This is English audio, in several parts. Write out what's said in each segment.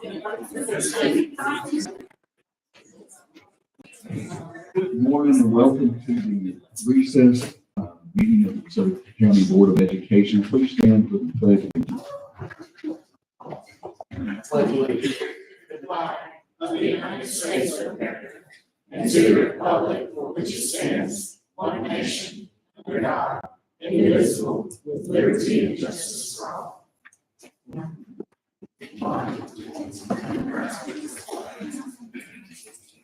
Good morning and welcome to the recess meeting of the DeSoto County Board of Education. Please stand for the pledge of allegiance. Pledge allegiance to the flag of the United States of America and to the republic for which it stands, one nation, under God, indivisible, with liberty and justice for all.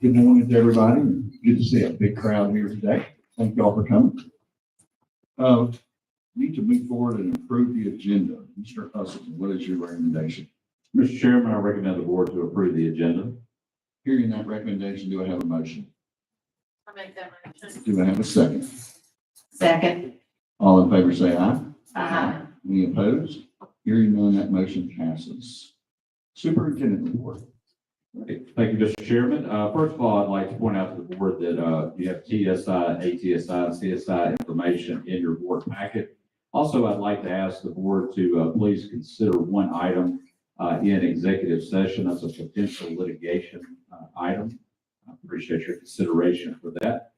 Good morning to everybody. Good to see a big crowd here today. Thank you all for coming. Need to move forward and improve the agenda. Mr. Husselton, what is your recommendation? Mr. Chairman, I recommend the board to approve the agenda. Hearing that recommendation, do I have a motion? I'll make that motion. Do I have a second? Second. All in favor say aye. Aye. Any opposed? Hearing none, that motion passes. Superintendent report. Thank you, Mr. Chairman. First of all, I'd like to point out to the board that you have TSI, ATSI, and CSI information in your board packet. Also, I'd like to ask the board to please consider one item in executive session. That's a potential litigation item. I appreciate your consideration for that.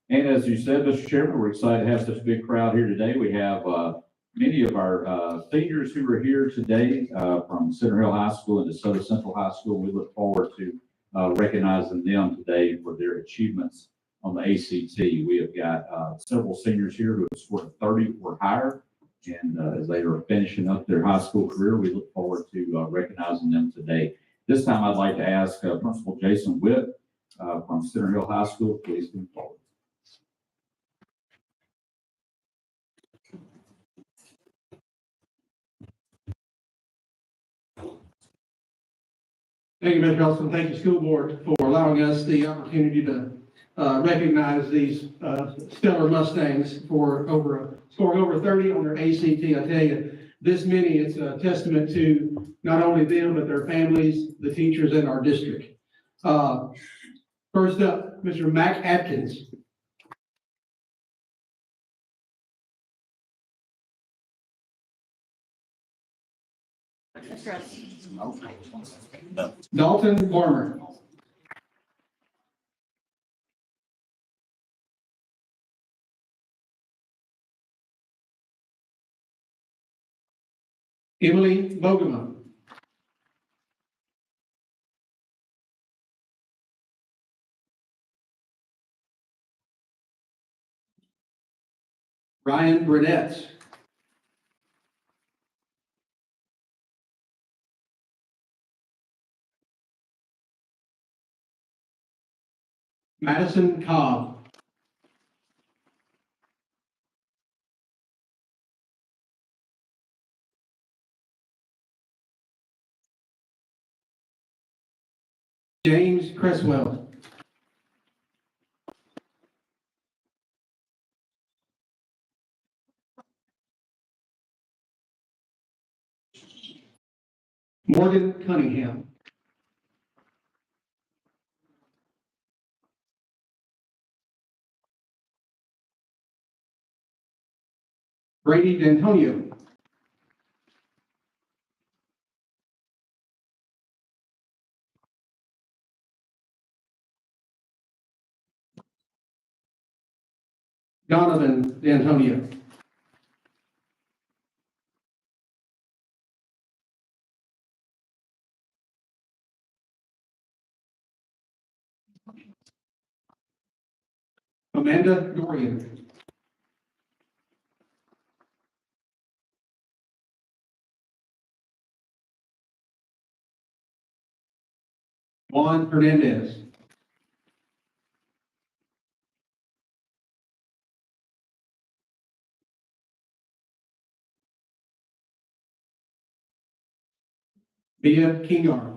And as you said, Mr. Chairman, we're excited to have such a big crowd here today. We have many of our seniors who are here today from Center Hill High School and DeSoto Central High School. We look forward to recognizing them today for their achievements on the ACT. We have got several seniors here who have scored a 30 or higher. And as they are finishing up their high school career, we look forward to recognizing them today. This time, I'd like to ask Principal Jason Witt from Center Hill High School, please come forward. Thank you, Mr. Ellison. Thank you, school board, for allowing us the opportunity to recognize these stellar Mustangs for scoring over 30 on their ACT. I tell you, this many, it's a testament to not only them, but their families, the teachers, and our district. First up, Mr. Mac Atkins. Dalton Farmer. Emily Bogema. Ryan Burnett. Madison Cobb. James Cresswell. Morgan Cunningham. Brady D'Antonio. Donovan D'Antonio. Amanda Dorian. Juan Hernandez. Bia Kingar.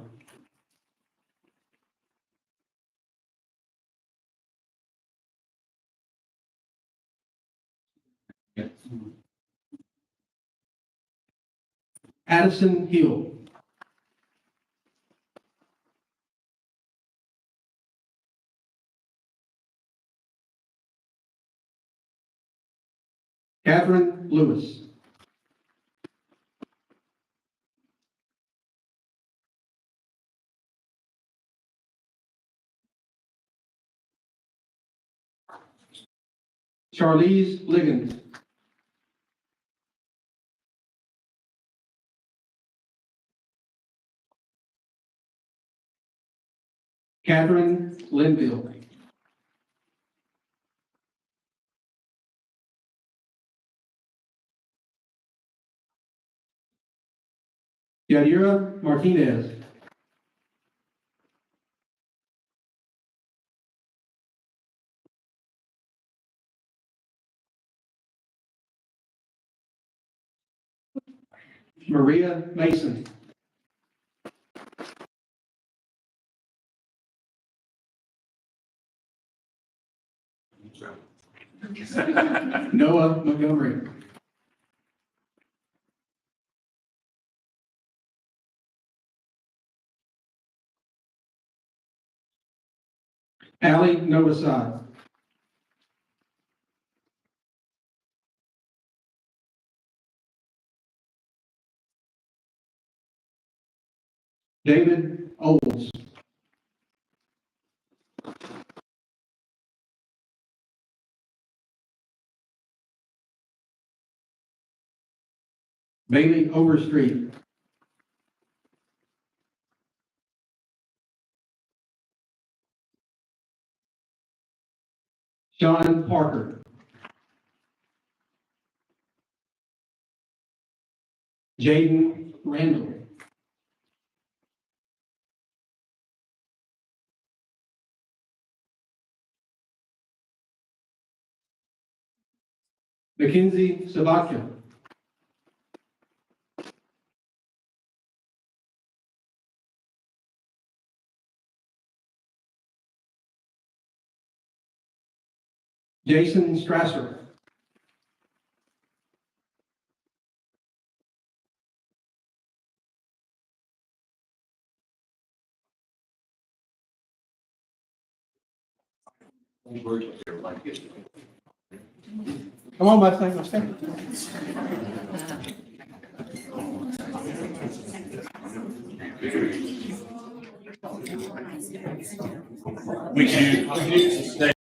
Addison Hill. Catherine Lewis. Charlize Liggins. Catherine Linville. Yadira Martinez. Maria Mason. Noah Montgomery. Allie Novosad. David Olds. Bailey Overstreet. Sean Parker. Jaden Randall. Mackenzie Sabatka. Jason Strasser. Come on, Mustang, Mustang. We can.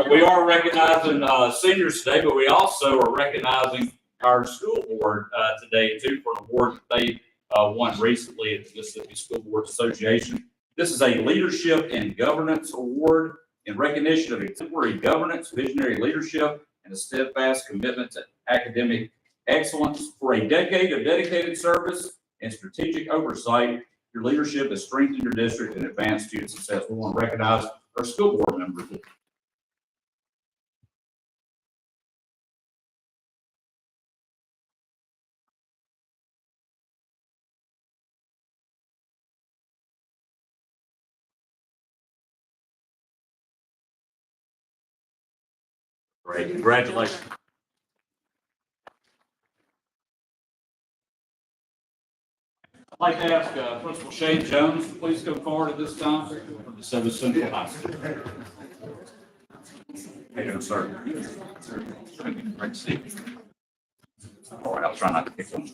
We are recognizing seniors today, but we also are recognizing our school board today too for an award that they won recently at the Mississippi School Board Association. This is a Leadership and Governance Award in recognition of exemplary governance, visionary leadership, and a steadfast commitment to academic excellence. For a decade of dedicated service and strategic oversight, your leadership has strengthened your district and advanced student success. We want to recognize our school board members. Great, congratulations. I'd like to ask Principal Shane Jones to please come forward at this time from DeSoto Central High School. How you doing, sir? Great to see you. All right, I'll try not to pick on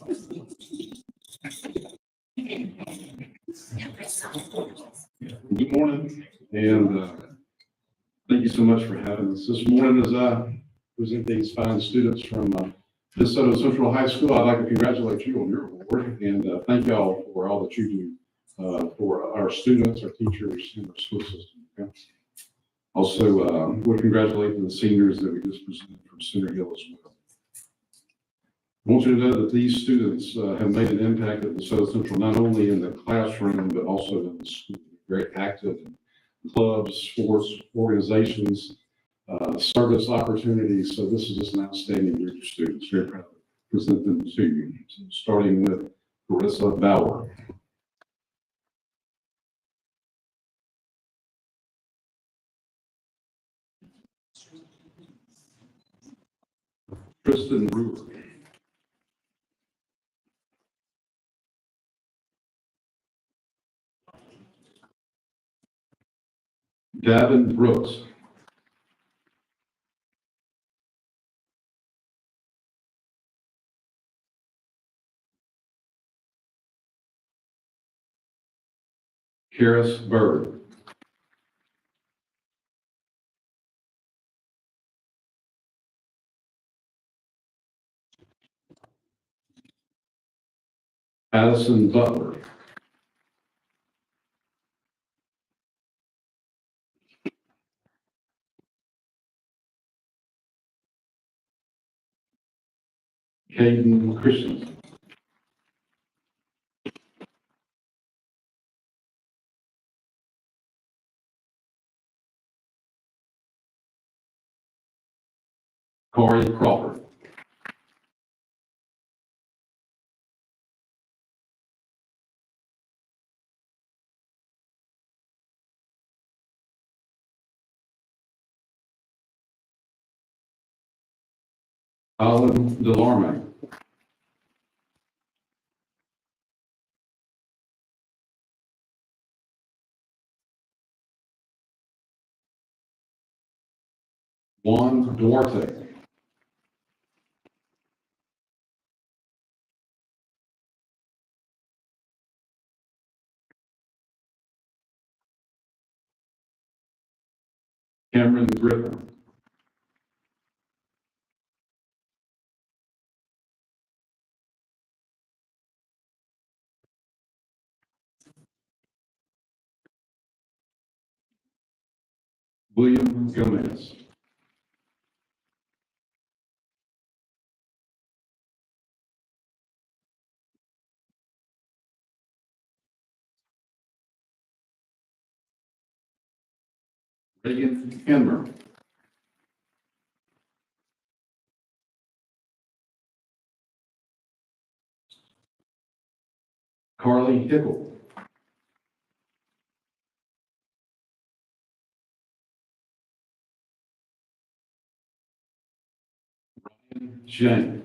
Good morning, and thank you so much for having us this morning. As I present these fine students from DeSoto Central High School, I'd like to congratulate you on your award and thank y'all for all that you do for our students, our teachers, and our school system. Okay? Also, would congratulate the seniors that we just presented from Center Hill as well. I want you to know that these students have made an impact at DeSoto Central, not only in the classroom, but also in the school. Very active in clubs, sports, organizations, service opportunities. So this is just an outstanding group of students. Very proud to present them to you. So starting with Carissa Bauer. Tristan Brewer. Davin Brooks. Karis Bird. Addison Butler. Caden Christensen. Corey Crawford. Colin Delarme. Juan Duarte. Cameron Griffin. William Gomez. Reagan Henmer. Carly Hickel. Shane.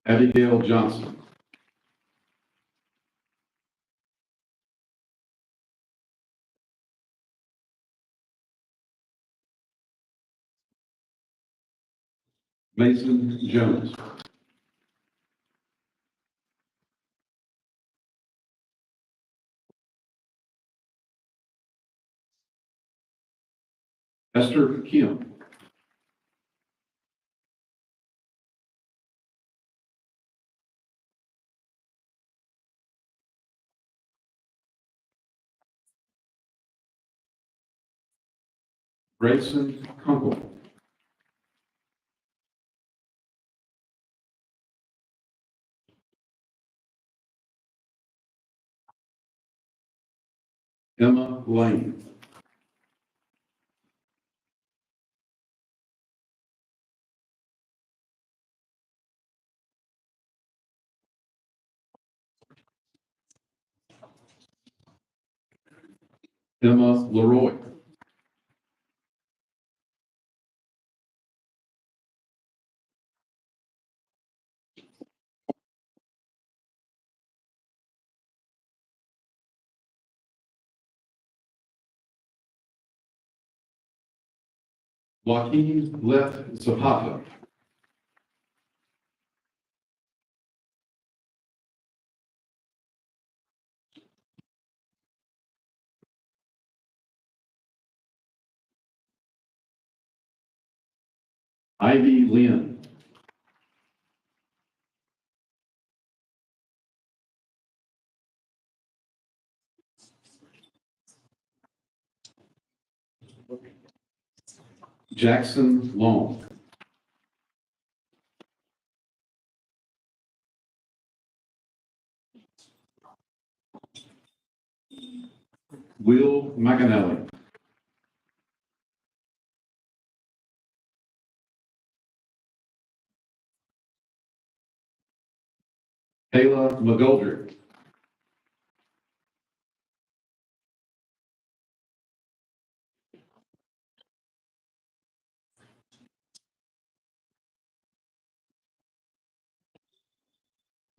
Abigail Johnson. Mason Jones. Esther Kim. Grayson Kunkel. Emma Lane. Emma Leroy. Joaquin Left Zapata. Ivy Lynn. Jackson Long. Will McAnally. Kayla McGoldrick.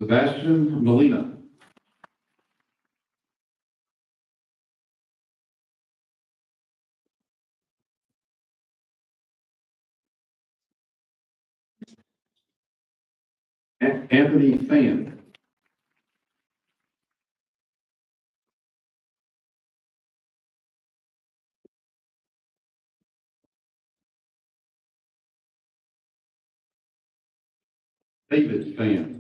Sebastian Molina. Anthony Fan. David Fan.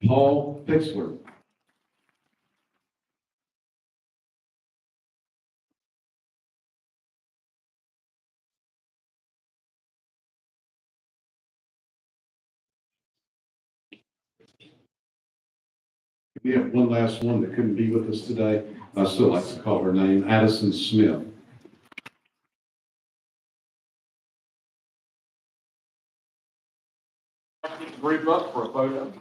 Paul Pixler. We have one last one that couldn't be with us today. I still like to call her name, Addison Smith. Group up for a photo.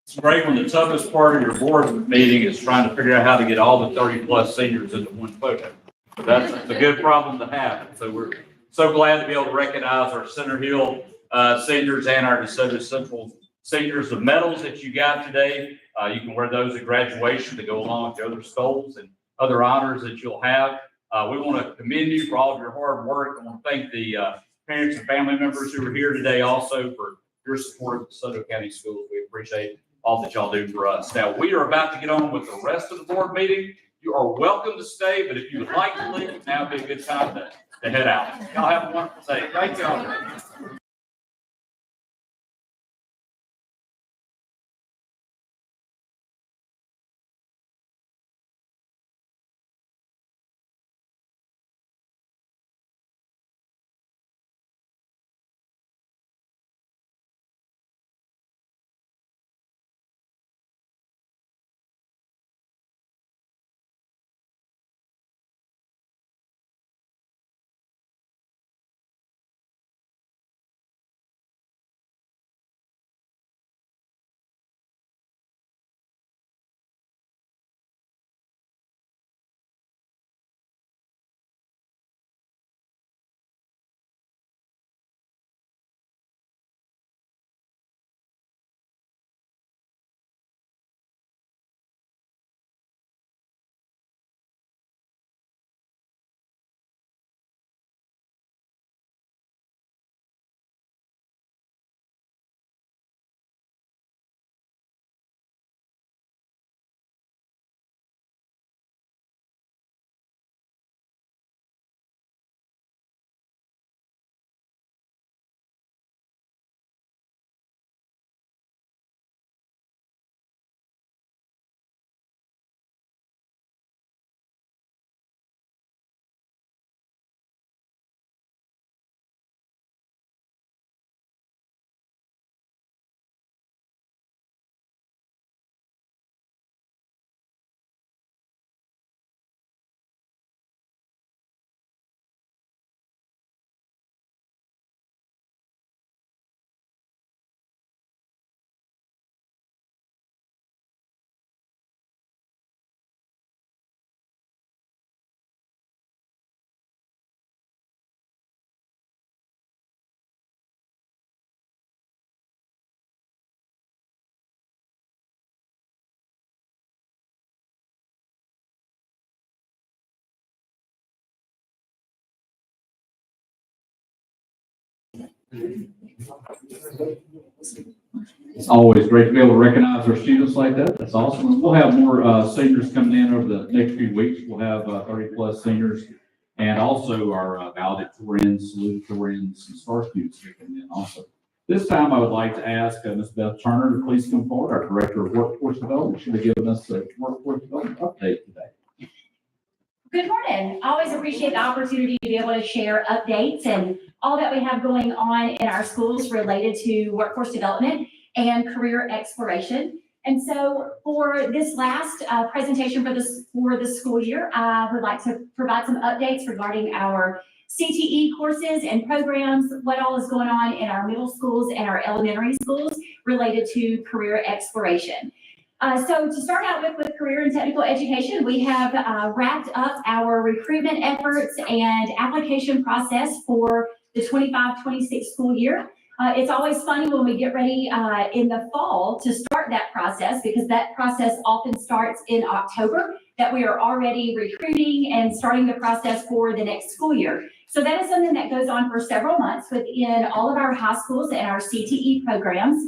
It's great when the toughest part of your board meeting is trying to figure out how to get all the 30+ seniors into one photo. That's a good problem to have. So we're so glad to be able to recognize our Center Hill seniors and our DeSoto Central seniors. The medals that you got today, you can wear those at graduation to go along with the other skulls and other honors that you'll have. We want to commend you for all of your hard work. I want to thank the parents and family members who are here today also for your support of DeSoto County Schools. We appreciate all that y'all do for us. Now, we are about to get on with the rest of the board meeting. You are welcome to stay, but if you would like to leave, now would be a good time to head out. Y'all have a wonderful day. Thank y'all. It's always great to be able to recognize our students like that. That's awesome. We'll have more seniors coming in over the next few weeks. We'll have 30+ seniors and also our valedictorians, salutatorians, and star students here coming in also. This time I would like to ask Ms. Beth Turner to please come forward, our Director of Workforce Development. She'll be giving us a workforce development update today. Good morning. I always appreciate the opportunity to be able to share updates and all that we have going on in our schools related to workforce development and career exploration. And so for this last presentation for the school year, I would like to provide some updates regarding our CTE courses and programs, what all is going on in our middle schools and our elementary schools related to career exploration. So to start out with career and technical education, we have wrapped up our recruitment efforts and application process for the 25-26 school year. It's always funny when we get ready in the fall to start that process, because that process often starts in October, that we are already recruiting and starting the process for the next school year. So that is something that goes on for several months within all of our high schools and our CTE programs.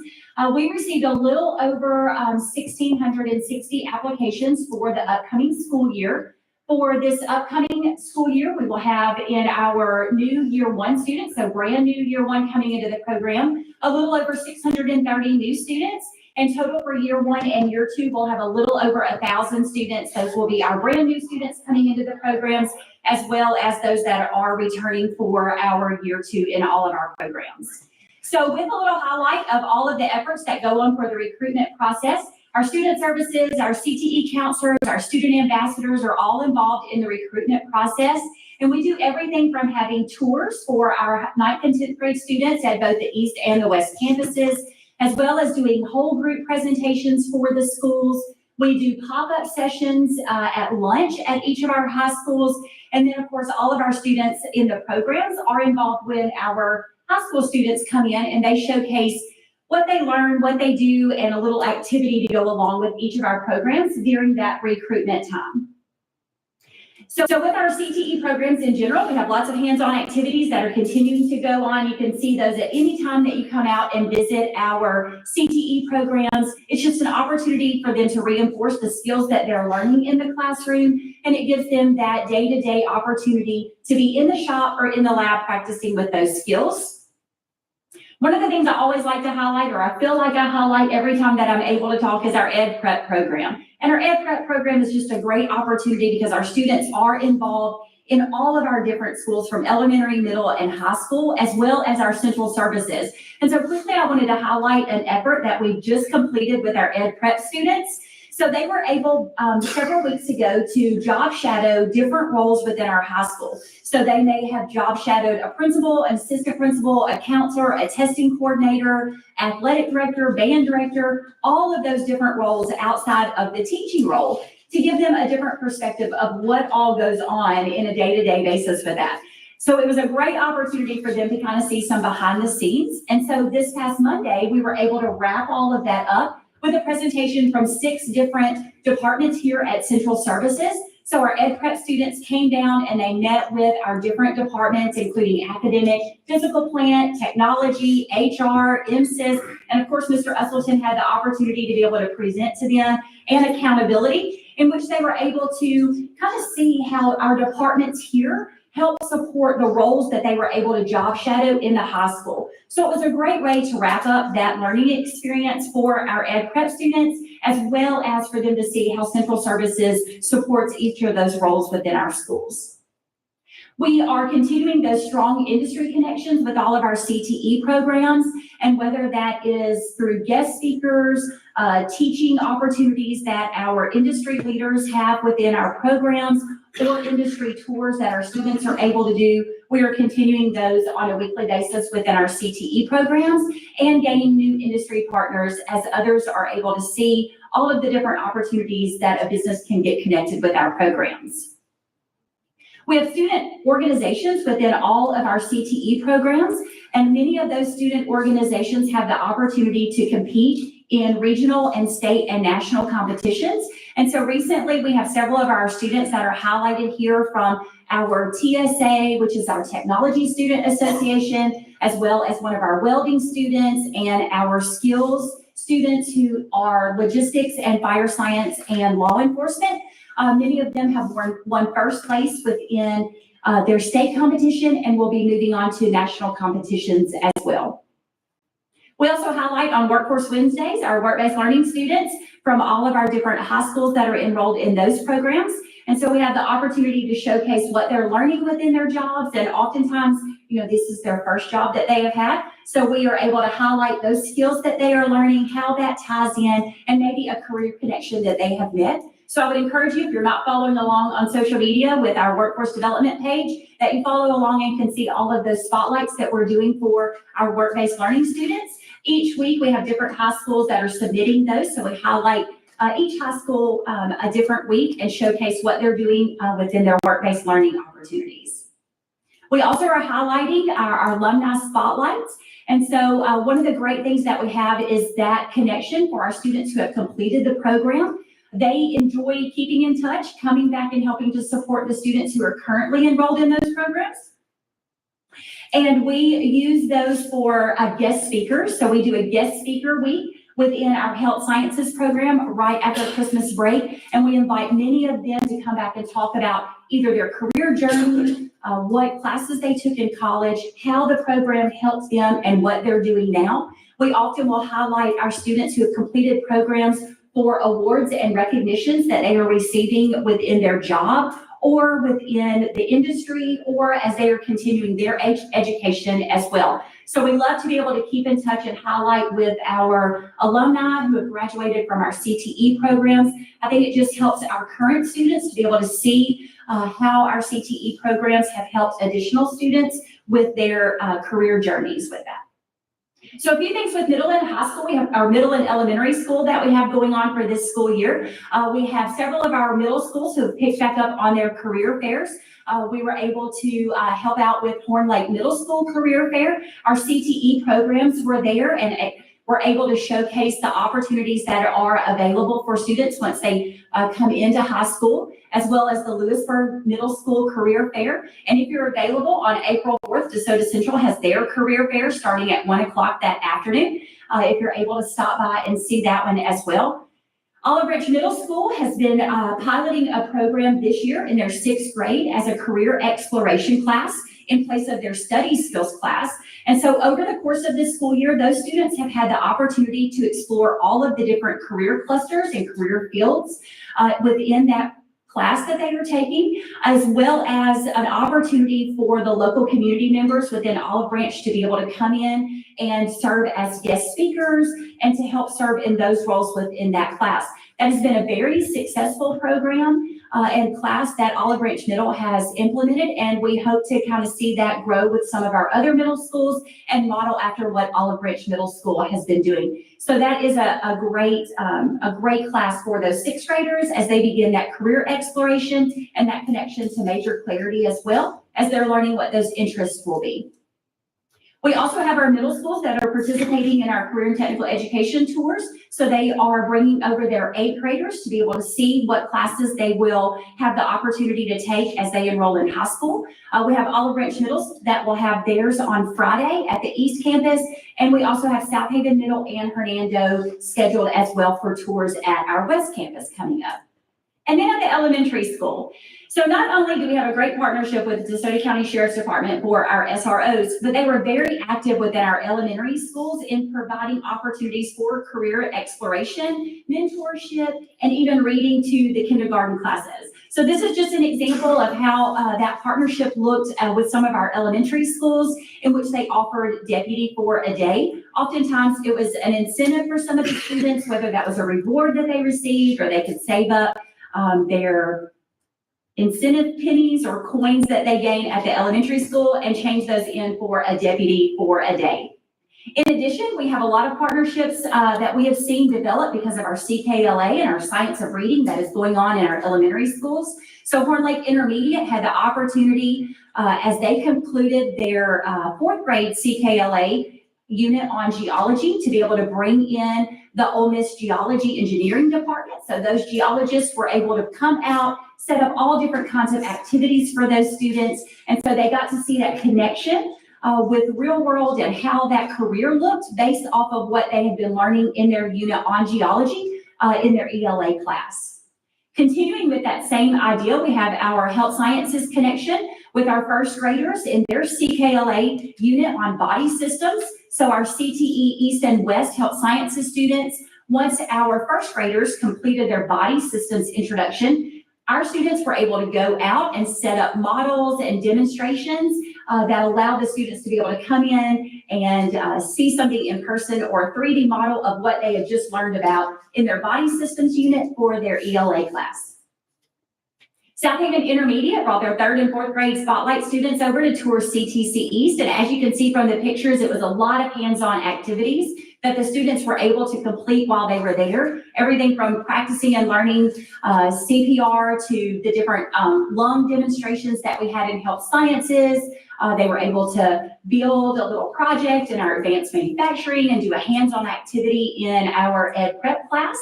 We received a little over 1,660 applications for the upcoming school year. For this upcoming school year, we will have in our new year one students, so brand new year one coming into the program, a little over 630 new students. And total for year one and year two, we'll have a little over 1,000 students. Those will be our brand new students coming into the programs, as well as those that are returning for our year two in all of our programs. So with a little highlight of all of the efforts that go on for the recruitment process, our student services, our CTE counselors, our student ambassadors are all involved in the recruitment process. And we do everything from having tours for our 9th and 10th grade students at both the East and the West campuses, as well as doing whole group presentations for the schools. We do pop-up sessions at lunch at each of our high schools. And then, of course, all of our students in the programs are involved when our high school students come in and they showcase what they learn, what they do, and a little activity to go along with each of our programs during that recruitment time. So with our CTE programs in general, we have lots of hands-on activities that are continuing to go on. You can see those at any time that you come out and visit our CTE programs. It's just an opportunity for them to reinforce the skills that they're learning in the classroom, and it gives them that day-to-day opportunity to be in the shop or in the lab practicing with those skills. One of the things I always like to highlight, or I feel like I highlight every time that I'm able to talk, is our Ed Prep program. And our Ed Prep program is just a great opportunity because our students are involved in all of our different schools from elementary, middle, and high school, as well as our central services. And so quickly, I wanted to highlight an effort that we just completed with our Ed Prep students. So they were able several weeks ago to job shadow different roles within our high school. So they may have job shadowed a principal, an assistant principal, a counselor, a testing coordinator, athletic director, band director, all of those different roles outside of the teaching role to give them a different perspective of what all goes on in a day-to-day basis for that. So it was a great opportunity for them to kind of see some behind the scenes. And so this past Monday, we were able to wrap all of that up with a presentation from 6 different departments here at Central Services. So our Ed Prep students came down and they met with our different departments, including academic, physical plant, technology, HR, MSIS, and of course, Mr. Usselton had the opportunity to be able to present to them, and accountability, in which they were able to kind of see how our departments here help support the roles that they were able to job shadow in the high school. So it was a great way to wrap up that learning experience for our Ed Prep students, as well as for them to see how Central Services supports each of those roles within our schools. We are continuing those strong industry connections with all of our CTE programs, and whether that is through guest speakers, teaching opportunities that our industry leaders have within our programs, or industry tours that our students are able to do. We are continuing those on a weekly basis within our CTE programs and gaining new industry partners as others are able to see all of the different opportunities that a business can get connected with our programs. We have student organizations within all of our CTE programs, and many of those student organizations have the opportunity to compete in regional and state and national competitions. And so recently we have several of our students that are highlighted here from our TSA, which is our Technology Student Association, as well as one of our welding students and our skills students who are logistics and fire science and law enforcement. Many of them have won first place within their state competition and will be moving on to national competitions as well. We also highlight on Workforce Wednesdays our work-based learning students from all of our different high schools that are enrolled in those programs. And so we have the opportunity to showcase what they're learning within their jobs. And oftentimes, you know, this is their first job that they have had. So we are able to highlight those skills that they are learning, how that ties in, and maybe a career connection that they have met. So I would encourage you, if you're not following along on social media with our workforce development page, that you follow along and can see all of those spotlights that we're doing for our work-based learning students. Each week we have different high schools that are submitting those. So we highlight each high school a different week and showcase what they're doing within their work-based learning opportunities. We also are highlighting our alumni spotlights. And so one of the great things that we have is that connection for our students who have completed the program. They enjoy keeping in touch, coming back and helping to support the students who are currently enrolled in those programs. And we use those for guest speakers. So we do a guest speaker week within our health sciences program right after Christmas break. And we invite many of them to come back and talk about either their career journey, what classes they took in college, how the program helped them, and what they're doing now. We often will highlight our students who have completed programs for awards and recognitions that they are receiving within their job or within the industry, or as they are continuing their education as well. So we love to be able to keep in touch and highlight with our alumni who have graduated from our CTE programs. I think it just helps our current students to be able to see how our CTE programs have helped additional students with their career journeys with that. So a few things with middle and high school. We have our middle and elementary school that we have going on for this school year. We have several of our middle schools who have picked back up on their career fairs. We were able to help out with Horn Lake Middle School Career Fair. Our CTE programs were there and we're able to showcase the opportunities that are available for students once they come into high school, as well as the Lewisburg Middle School Career Fair. And if you're available on April 4th, DeSoto Central has their career fair starting at 1 o'clock that afternoon. If you're able to stop by and see that one as well. Olive Branch Middle School has been piloting a program this year in their 6th grade as a career exploration class in place of their study skills class. And so over the course of this school year, those students have had the opportunity to explore all of the different career clusters and career fields within that class that they were taking, as well as an opportunity for the local community members within Olive Branch to be able to come in and serve as guest speakers and to help serve in those roles within that class. That has been a very successful program and class that Olive Branch Middle has implemented, and we hope to kind of see that grow with some of our other middle schools and model after what Olive Branch Middle School has been doing. So that is a great class for those 6th graders as they begin that career exploration and that connection to major clarity, as well as they're learning what those interests will be. We also have our middle schools that are participating in our career and technical education tours. So they are bringing over their 8th graders to be able to see what classes they will have the opportunity to take as they enroll in high school. We have Olive Branch Middle that will have theirs on Friday at the East Campus. And we also have South Haven Middle and Hernando scheduled as well for tours at our West Campus coming up. And then at the elementary school. So not only do we have a great partnership with the DeSoto County Sheriff's Department for our SROs, but they were very active within our elementary schools in providing opportunities for career exploration, mentorship, and even reading to the kindergarten classes. So this is just an example of how that partnership looked with some of our elementary schools in which they offered deputy for a day. Oftentimes it was an incentive for some of the students, whether that was a reward that they received or they could save up their incentive pennies or coins that they gain at the elementary school and change those in for a deputy for a day. In addition, we have a lot of partnerships that we have seen develop because of our CKLA and our Science of Reading that is going on in our elementary schools. So Horn Lake Intermediate had the opportunity as they concluded their 4th grade CKLA unit on geology to be able to bring in the Ole Miss Geology Engineering Department. So those geologists were able to come out, set up all different kinds of activities for those students. And so they got to see that connection with real world and how that career looked based off of what they had been learning in their unit on geology in their ELA class. Continuing with that same idea, we have our health sciences connection with our 1st graders in their CKLA unit on body systems. So our CTE East and West health sciences students, once our 1st graders completed their body systems introduction, our students were able to go out and set up models and demonstrations that allow the students to be able to come in and see something in person or a 3D model of what they have just learned about in their body systems unit for their ELA class. South Haven Intermediate brought their 3rd and 4th grade spotlight students over to tour CTC East. And as you can see from the pictures, it was a lot of hands-on activities that the students were able to complete while they were there. Everything from practicing and learning CPR to the different lung demonstrations that we had in health sciences. They were able to build a little project in our advanced manufacturing and do a hands-on activity in our ed prep class.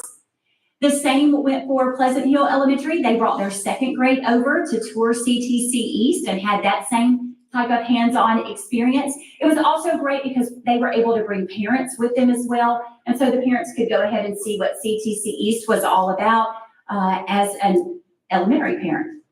The same went for Pleasant Hill Elementary. They brought their 2nd grade over to tour CTC East and had that same type of hands-on experience. It was also great because they were able to bring parents with them as well. And so the parents could go ahead and see what CTC East was all about as an elementary parent.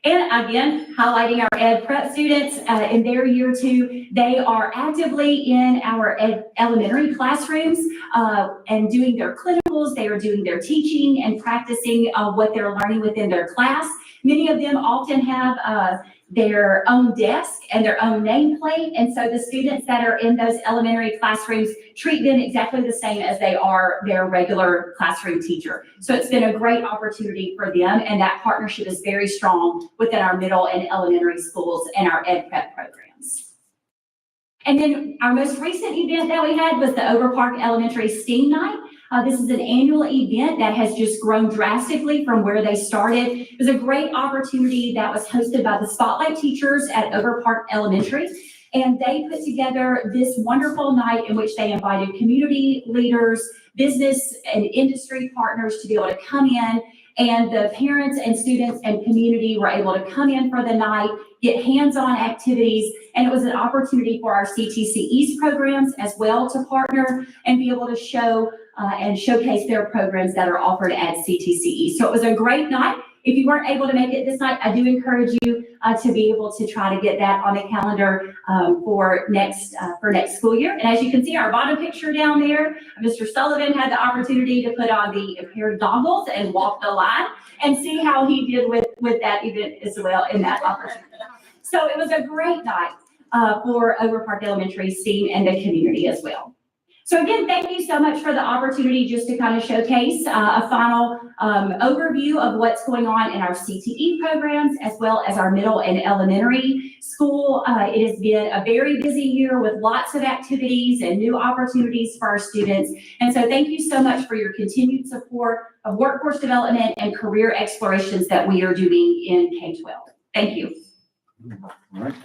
And again, highlighting our ed prep students in their year 2, they are actively in our elementary classrooms and doing their clinical schools. They are doing their teaching and practicing what they're learning within their class. Many of them often have their own desk and their own nameplate. And so the students that are in those elementary classrooms treat them exactly the same as they are their regular classroom teacher. So it's been a great opportunity for them, and that partnership is very strong within our middle and elementary schools and our ed prep programs. And then our most recent event that we had was the Over Park Elementary STEAM Night. This is an annual event that has just grown drastically from where they started. It was a great opportunity that was hosted by the Spotlight teachers at Over Park Elementary. And they put together this wonderful night in which they invited community leaders, business and industry partners to be able to come in. And the parents and students and community were able to come in for the night, get hands-on activities, and it was an opportunity for our CTC East programs as well to partner and be able to show and showcase their programs that are offered at CTC East. So it was a great night. If you weren't able to make it this night, I do encourage you to be able to try to get that on the calendar for next school year. And as you can see, our bottom picture down there, Mr. Sullivan had the opportunity to put on the impaired goggles and walk the line and see how he did with that event as well in that opportunity. So it was a great night for Over Park Elementary STEAM and the community as well. So again, thank you so much for the opportunity just to kind of showcase a final overview of what's going on in our CTE programs as well as our middle and elementary school. It has been a very busy year with lots of activities and new opportunities for our students. And so thank you so much for your continued support of workforce development and career explorations that we are doing in K-12. Thank you. All right.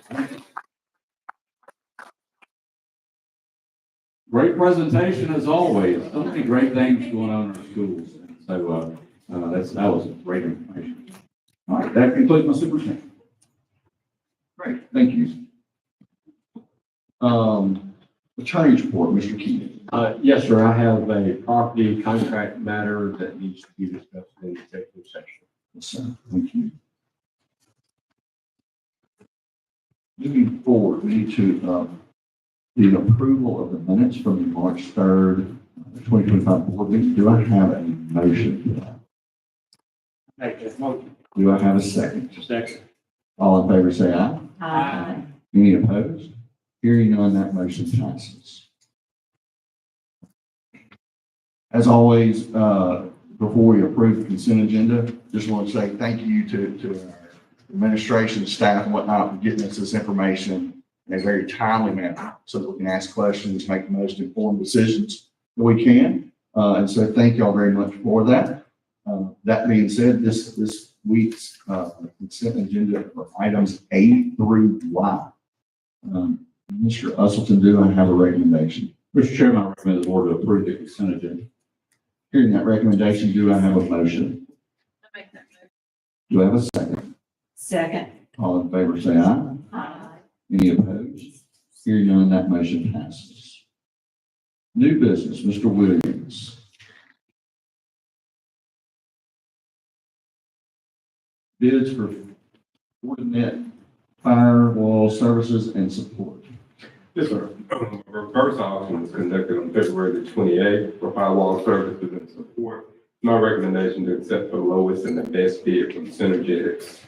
Great presentation as always. So many great things going on in our schools. So that was great information. All right, that concludes my superintendent. Great, thank you. Attorney's report, Mr. Keenan. Yes, sir. I have a property contract matter that needs to be discussed in executive session. Yes, sir. Thank you. Moving forward, we need to the approval of the minutes from the March 3rd, 2025 board meeting. Do I have a motion for that? Make that motion. Do I have a second? Second. All in favor say aye. Aye. Any opposed? Hearing none, that motion passes. As always, before we approve the consent agenda, just want to say thank you to our administration, staff, and whatnot for getting us this information in a very timely manner so that we can ask questions, make the most informed decisions that we can. And so thank y'all very much for that. That being said, this week's consent agenda for items A through Y. Mr. Usleton, do I have a recommendation? Mr. Chairman, I recommend the board to approve the consent agenda. Hearing that recommendation, do I have a motion? I make that motion. Do I have a second? Second. All in favor say aye. Aye. Any opposed? Hearing none, that motion passes. New business, Mr. Williams. Bids for Fortinet firewall services and support. Yes, sir. Reverse auction was conducted on February the 28th for firewall services and support. My recommendation to accept the lowest and the best bid from Synergetics.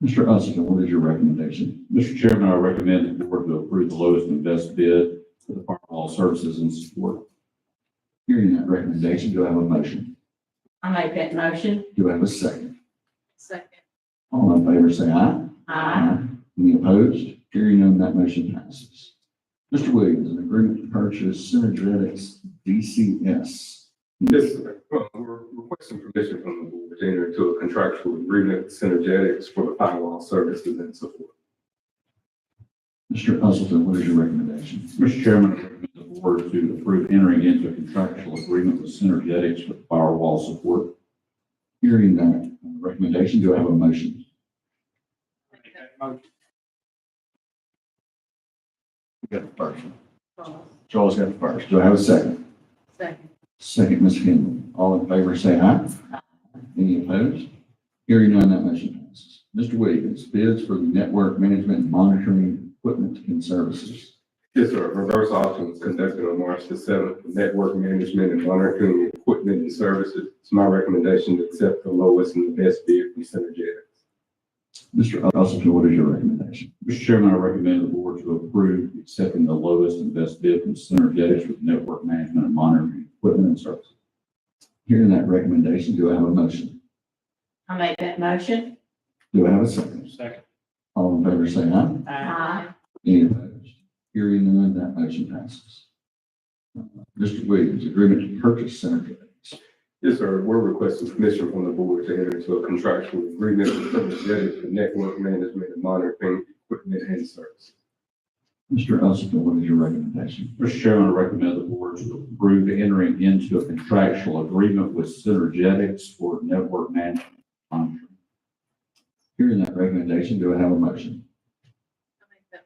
Mr. Usleton, what is your recommendation? Mr. Chairman, I recommend the board to approve the lowest and best bid for the firewall services and support. Hearing that recommendation, do I have a motion? I make that motion. Do I have a second? Second. All in favor say aye. Aye. Any opposed? Hearing none, that motion passes. Mr. Williams, an agreement to purchase Synergetics DCS. Yes, sir. We're requesting permission from the board to enter into a contractual agreement with Synergetics for the firewall services and support. Mr. Usleton, what is your recommendation? Mr. Chairman, I recommend the board to approve entering into a contractual agreement with Synergetics for firewall support. Hearing that recommendation, do I have a motion? Make that motion. We got the first one. Charles got the first. Do I have a second? Second. Second, Ms. Henry. All in favor say aye. Any opposed? Hearing none, that motion passes. Mr. Williams, bids for the network management and monitoring equipment and services. Yes, sir. Reverse auction was conducted on March the 7th for network management and monitoring equipment and services. It's my recommendation to accept the lowest and the best bid from Synergetics. Mr. Usleton, what is your recommendation? Mr. Chairman, I recommend the board to approve accepting the lowest and best bid from Synergetics with network management and monitoring equipment and services. Hearing that recommendation, do I have a motion? I make that motion. Do I have a second? Second. All in favor, say aye. Aye. Any opposed? Hearing none, that motion passes. Mr. Williams, agreement to purchase Synergetics. Yes, sir. We're requesting permission from the board to enter into a contractual agreement with Synergetics for network management and monitoring equipment and services. Mr. Usleton, what is your recommendation? Mr. Chairman, I recommend the board to approve entering into a contractual agreement with Synergetics for network management and monitoring. Hearing that recommendation, do I have a motion? I make that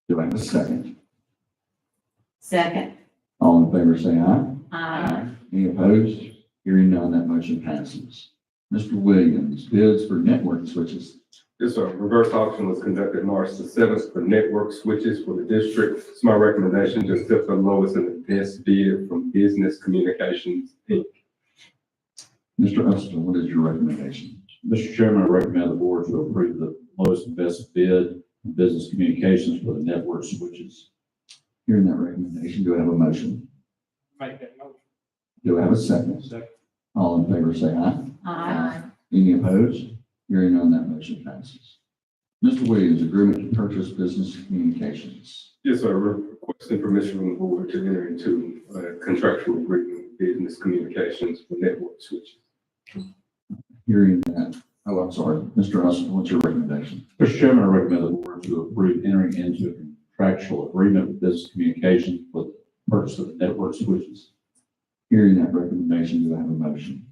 Do I have a second? Second. All in favor, say aye. Aye. Any opposed? Hearing none, that motion passes. Mr. Williams, bids for network switches. Yes, sir. Reverse auction was conducted March the 7th for network switches for the district. It's my recommendation to accept the lowest and the best bid from Business Communications, Inc. Mr. Usleton, what is your recommendation? Mr. Chairman, I recommend the board to approve the lowest and best bid from Business Communications for the network switches. Hearing that recommendation, do I have a motion? Make that motion. Do I have a second? Second. All in favor, say aye. Aye. Any opposed? Hearing none, that motion passes. Mr. Williams, agreement to purchase Business Communications. Yes, sir. We're requesting permission from the board to enter into a contractual agreement with Business Communications for network switches. Hearing that, oh, I'm sorry, Mr. Usleton, what's your recommendation? Mr. Chairman, I recommend the board to approve entering into a contractual agreement with Business Communications for the purchase of the network switches. Hearing that recommendation, do I have a motion?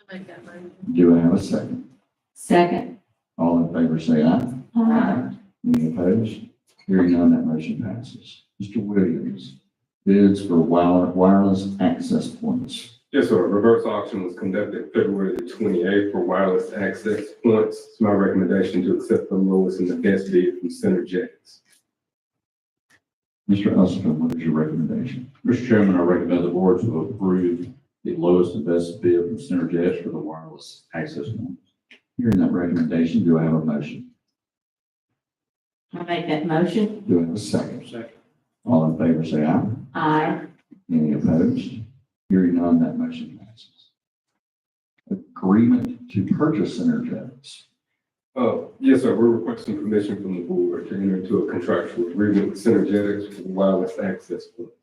I make that motion. Do I have a second? Second. All in favor, say aye. Aye. Any opposed? Hearing none, that motion passes. Mr. Williams, bids for wireless access points. Yes, sir. A reverse auction was conducted February the 28th for wireless access points. It's my recommendation to accept the lowest and the best bid from Synergetics. Mr. Usleton, what is your recommendation? Mr. Chairman, I recommend the board to approve the lowest and best bid from Synergetics for the wireless access points. Hearing that recommendation, do I have a motion? I make that motion. Do I have a second? Second. All in favor, say aye. Aye. Any opposed? Hearing none, that motion passes. Agreement to purchase Synergetics. Yes, sir. We're requesting permission from the board to enter into a contractual agreement with Synergetics for the wireless access points.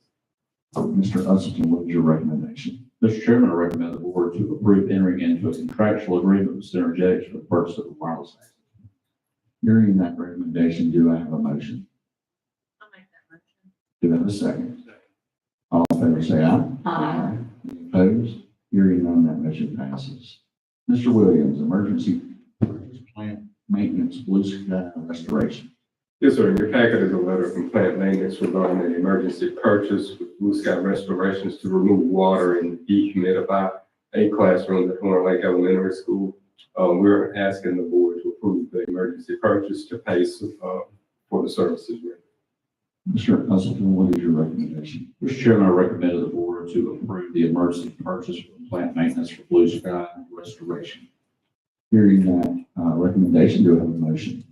Mr. Usleton, what is your recommendation? Mr. Chairman, I recommend the board to approve entering into a contractual agreement with Synergetics for the purchase of the wireless access. Hearing that recommendation, do I have a motion? I make that motion. Do I have a second? All in favor, say aye. Aye. Any opposed? Hearing none, that motion passes. Mr. Williams, emergency plant maintenance, blue sky restoration. Yes, sir. In your packet is a letter from Plant Maintenance regarding an emergency purchase with Blue Sky Restorations to remove water and dehumidify a classroom at Horn Lake Elementary School. We're asking the board to approve the emergency purchase to pay for the services rendered. Mr. Usleton, what is your recommendation? Mr. Chairman, I recommend the board to approve the emergency purchase for plant maintenance for blue sky restoration. Hearing that recommendation, do I have a motion?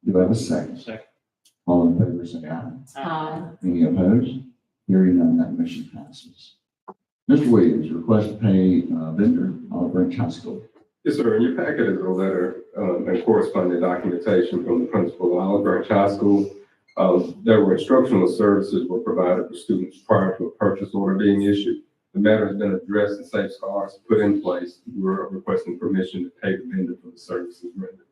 Do I have a second? Second. All in favor, say aye. Aye. Any opposed? Hearing none, that motion passes. Mr. Williams, request to pay vendor, Olive Branch High School. Yes, sir. In your packet is a letter and corresponding documentation from the principal of Olive Branch High School. There were instructional services were provided for students prior to a purchase order being issued. The matter has been addressed and safeguards put in place. We're requesting permission to pay the vendor for the services rendered.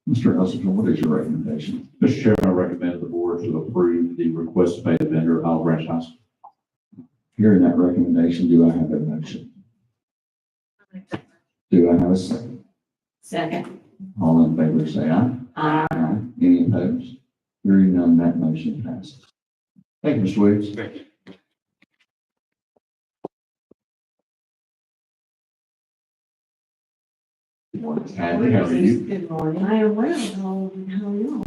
Mr. Usleton, what is your recommendation? Mr. Chairman, I recommend the board to approve the request to pay the vendor, Olive Branch High School. Hearing that recommendation, do I have a motion? I make that motion. Do I have a second? Second. All in favor, say aye. Aye. Any opposed? Hearing none, that motion passes. Thank you, Mr. Williams. Thank you. morning, Hadley. How are you? Good morning. I am well. How are you?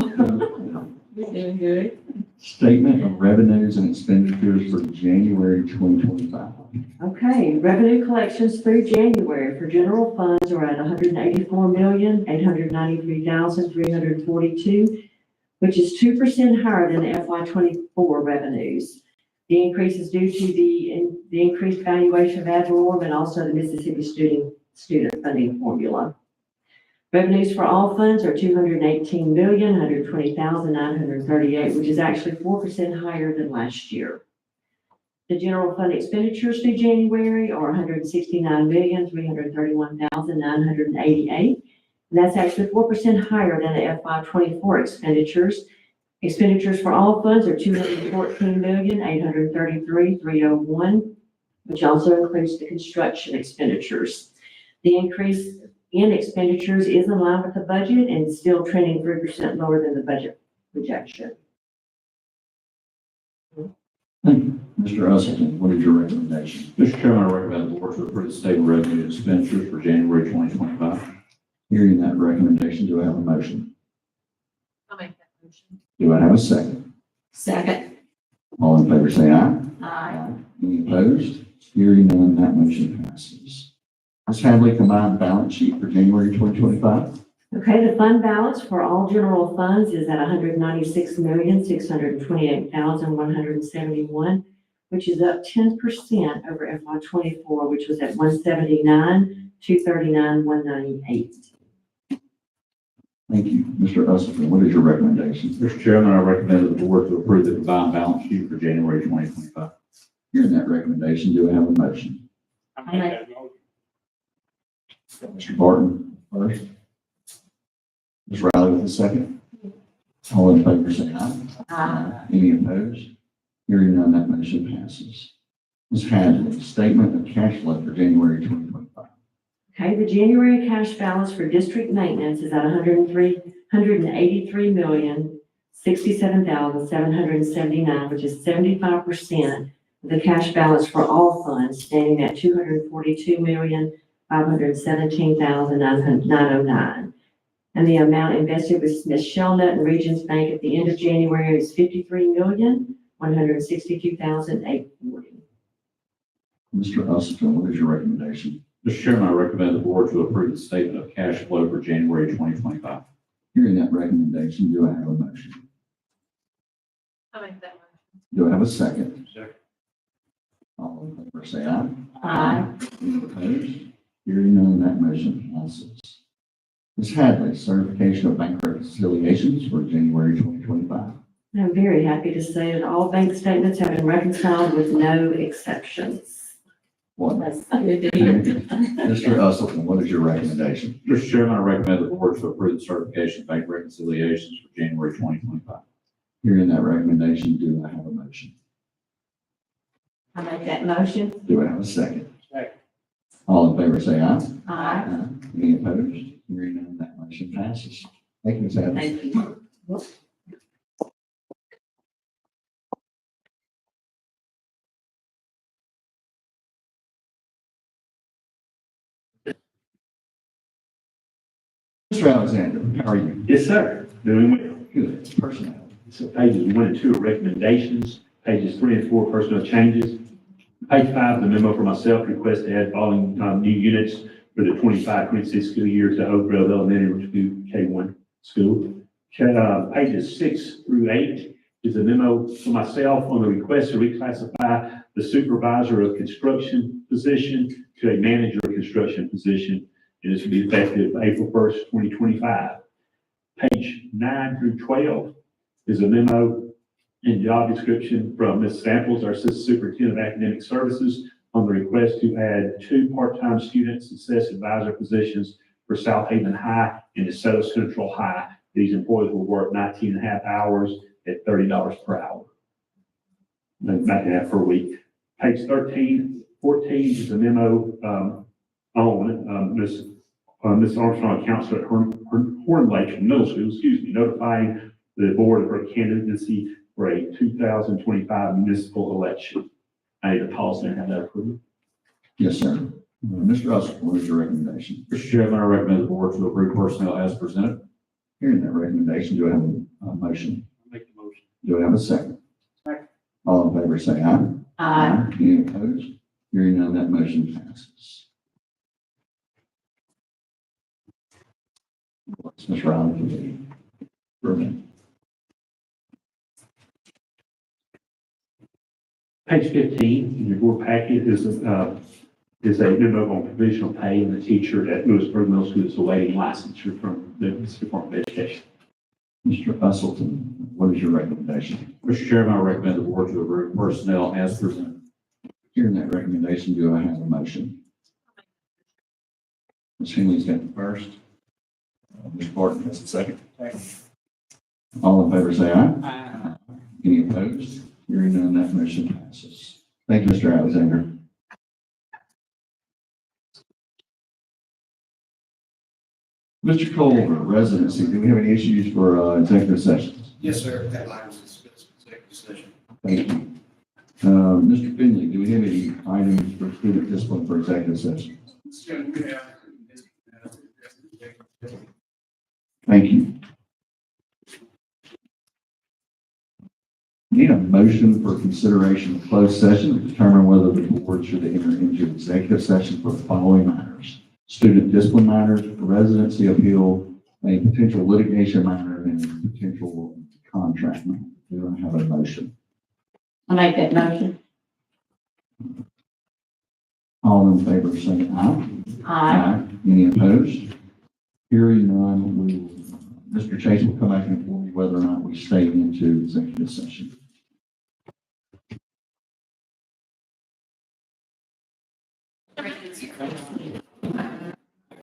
We're doing good. Statement of revenues and expenditures for January 2025. Okay, revenue collections through January for general funds are at $184,893,342, which is 2% higher than the FY '24 revenues. The increase is due to the increased valuation of ad valorem and also the Mississippi student funding formula. Revenues for all funds are $218,120,938, which is actually 4% higher than last year. The general fund expenditures through January are $169,331,988, and that's actually 4% higher than the FY '24 expenditures. Expenditures for all funds are $214,833,301, which also includes the construction expenditures. The increase in expenditures is in line with the budget and still trending 3% lower than the budget projection. Thank you. Mr. Usleton, what is your recommendation? Mr. Chairman, I recommend the board to approve the statement of revenue and expenditures for January 2025. Hearing that recommendation, do I have a motion? I'll make that motion. Do I have a second? Second. All in favor, say aye. Aye. Any opposed? Hearing none, that motion passes. Ms. Hadley, combined balance sheet for January 2025. Okay, the fund balance for all general funds is at $196,628,171, which is up 10% over FY '24, which was at $179,239,198. Thank you. Mr. Usleton, what is your recommendation? Mr. Chairman, I recommend that the board to approve the combined balance sheet for January 2025. Hearing that recommendation, do I have a motion? I'll make that Mr. Barton first. Ms. Riley with the second. All in favor, say aye. Aye. Any opposed? Hearing none, that motion passes. Ms. Hadley, statement of cash flow for January 2025. Okay, the January cash balance for district maintenance is at $183,067,779, which is 75% of the cash balance for all funds, standing at $242,517,909. And the amount invested with Smith Shellnut and Regions Bank at the end of January is $53,162,840. Mr. Usleton, what is your recommendation? Mr. Chairman, I recommend the board to approve the statement of cash flow for January 2025. Hearing that recommendation, do I have a motion? I'll make that motion. Do I have a second? Second. All in favor, say aye. Aye. Any opposed? Hearing none, that motion passes. Ms. Hadley, certification of bank reconciliations for January 2025. I'm very happy to say that all bank statements have been reconciled with no exceptions. Wonderful. That's good to hear. Mr. Usleton, what is your recommendation? Mr. Chairman, I recommend the board to approve the certification of bank reconciliations for January 2025. Hearing that recommendation, do I have a motion? I make that motion. Do I have a second? Second. All in favor, say aye. Aye. Any opposed? Hearing none, that motion passes. Thank you, Ms. Hadley. Thank you. Mr. Alexander, how are you? Yes, sir. Doing well. Good. Personnel. So pages 1 and 2 are recommendations. Pages 3 and 4 are personnel changes. Page 5, the memo for myself, request to add following new units for the 25-26 school year to Oak Grove Elementary School K-1 school. Pages 6 through 8 is a memo for myself on the request to reclassify the supervisor of construction position to a manager of construction position. And this will be effective April 1st, 2025. Page 9 through 12 is a memo and job description from Ms. Samples, our Assistant Superintendent of Academic Services, on the request to add 2 part-time student success advisor positions for South Haven High and DeSoto Central High. These employees will work 19 and a half hours at $30 per hour. 19.5 per week. Page 13, 14 is a memo on Ms. Armstrong, counselor at Horn Lake Middle School, notifying the board of her candidacy for a 2025 municipal election. I need to pause there and have that approved. Yes, sir. Mr. Russell, what is your recommendation? Mr. Chairman, I recommend the board to approve personnel as presented. Hearing that recommendation, do I have a motion? Make the motion. Do I have a second? Second. All in favor, say aye. Aye. Any opposed? Hearing none, that motion passes. Ms. Riley, for a minute. Page 15 in your board packet is a memo on provisional pay and the teacher at Lewisburg Middle School is awaiting licensure from the Mississippi Department of Education. Mr. Usleton, what is your recommendation? Mr. Chairman, I recommend the board to approve personnel as presented. Hearing that recommendation, do I have a motion? Ms. Henley's got the first. Ms. Barton has the second. All in favor, say aye. Aye. Any opposed? Hearing none, that motion passes. Thank you, Mr. Alexander. Mr. Culver, residency, do we have any issues for executive sessions? Yes, sir. That line was discussed in executive session. Thank you. Mr. Finley, do we have any items for student discipline for executive session? Thank you. Need a motion for consideration of closed session to determine whether the board should enter into executive session for the following matters: student discipline matters, residency appeal, a potential litigation matter, and a potential contract matter. Do I have a motion? I make that motion. All in favor, say aye. Aye. Any opposed? Hearing none, Mr. Chase will come back and inform you whether or not we stay